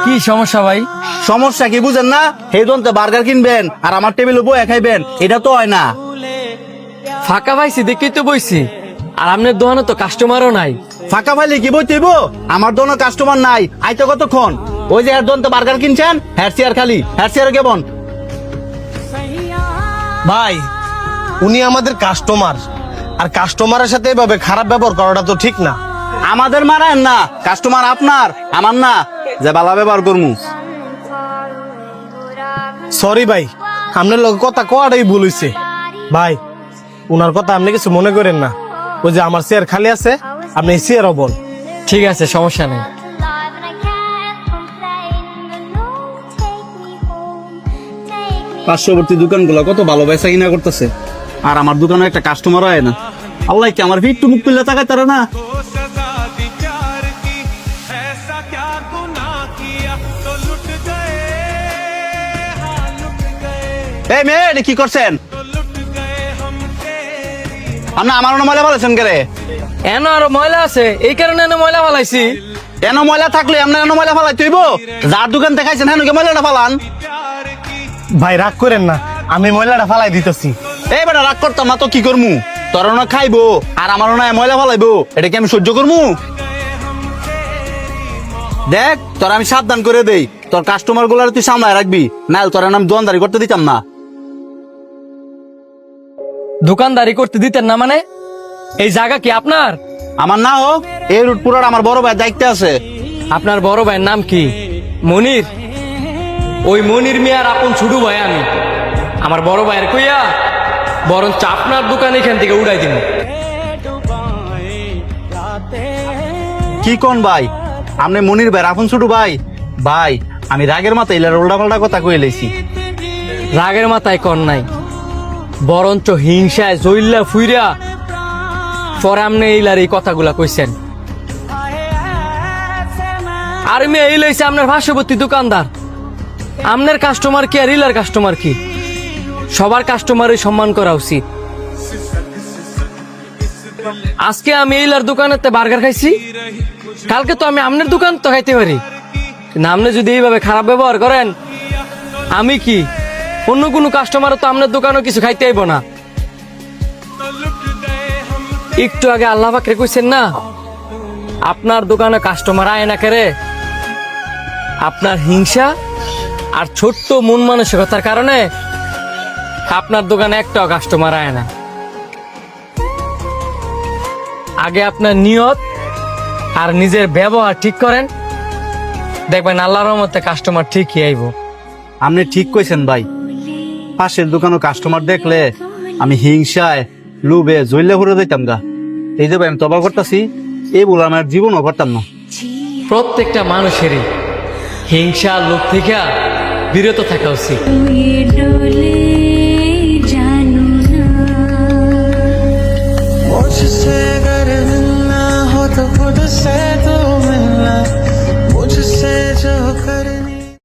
কি সমস্যা ভাই? সমস্যা কি বুঝেন না? এই দন্তে বার্গার কিনবেন আর আমার টেবিলে বয়ে খাইবেন, এটা তো হয় না। ফাঁকা পাইছি দেখেই তো বইছি, আর আপনার দোকানে তো কাস্টমারও নাই। ফাঁকা ফাইলে কি বইতেইব? আমার দোনো কাস্টমার নাই, আইতে কতক্ষণ? ওই যে এর দন্তে বার্গার কিনছেন, হ্যার চেয়ার খালি, হ্যার চেয়ার কেমন? ভাই উনি আমাদের কাস্টমার, আর কাস্টমারের সাথে এভাবে খারাপ ব্যবহার করাটা তো ঠিক না। আমাদের মারায়েন না, কাস্টমার আপনার, আমার না, যে বালা ব্যবহার করমু। সরি ভাই, আপনার লোক কথা কোয়াটাই ভুল হইছে। ভাই উনার কথা আপনি কিছু মনে করেন না, ওই যে আমার চেয়ার খালি আছে, আপনি চেয়ারও বল। ঠিক আছে, সমস্যা নেই। পার্শ্ববর্তী দোকানগুলো কত ভালো বেচা কিনা করতেছে, আর আমার দোকানে একটা কাস্টমার হয় না। আল্লাহ কি আমার একটু মুখ তুললে তাকায় তারা না? এই মেয়ে, এটা কি করছেন? আপনি আমার ময়লা ফেলেছেন কে রে? এন আরো ময়লা আছে, এই কারণে এনে ময়লা ফালাইছি। এন ময়লা থাকলে আপনার এন ময়লা ফেলাই তুইব? যার দোকান দেখাইছেন হেন ময়লাটা ফালান। ভাই রাগ করেন না, আমি ময়লাটা ফালাই দিতেছি। এই বেটা রাগ করতাম না তো কি করমু? তোর না খাইবো আর আমার না ময়লা ফালাইবো, এটা কি আমি সহ্য করমু? দেখ তোর আমি সাবধান করে দেই, তোর কাস্টমার গুলার তুই সামলায় রাখবি, নাহলে তোর আমি দোকানদারি করতে দিতাম না। দোকানদারি করতে দিতেন না মানে? এই জায়গা কি আপনার? আমার না হোক, এই রুট পুরার আমার বড় ভাই দায়িত্ব আছে। আপনার বড় ভাইয়ের নাম কি? মনির? ওই মনির মিয়ার আপন ছোট ভাই আমি। আমার বড় ভাইয়ের কইয়া বরঞ্চ আপনার দোকান এখান থেকে উড়াই দিন। কি কোন ভাই, আপনি মনির ভাই আপন ছোট ভাই? ভাই আমি রাগের মাথায় ইলার উল্টা পাল্টা কথা কয়ে লেছি। রাগের মাথায় কর নাই, বরঞ্চ হিংসায় জইল্লা ফুইরা পরে আপনি এইলার এই কথাগুলা কইছেন। আর আমি এই লইছি আপনার পার্শ্ববর্তী দোকানদার। আপনার কাস্টমার কি আর ইলার কাস্টমার কি? সবার কাস্টমারই সম্মান করা উচিত। আজকে আমি এইলার দোকানেতে বার্গার খাইছি, কালকে তো আমি আপনার দোকান তো খাইতে পারি। কিন্তু আপনি যদি এইভাবে খারাপ ব্যবহার করেন, আমি কি অন্য কোনো কাস্টমারও তো আপনার দোকানও কিছু খাইতে আইব না। একটু আগে আল্লাহ পাকরে কইছেন না, আপনার দোকানে কাস্টমার আয় না কেরে? আপনার হিংসা আর ছোট্ট মন মানসিকতার কারণে আপনার দোকানে একটাও কাস্টমার আয় না। আগে আপনার নিয়ত আর নিজের ব্যবহার ঠিক করেন, দেখবেন আল্লাহর রহমতে কাস্টমার ঠিকই আইব। আপনি ঠিক কইছেন ভাই, পাশের দোকানও কাস্টমার দেখলে আমি হিংসায় লোভে জইলে ভরে দিতাম গা। এই যে ভাই আমি তবা করতেছি, এই বলে আমার জীবনও করতাম না। প্রত্যেকটা মানুষেরই হিংসা লোভ থেকে বিরত থাকা উচিত।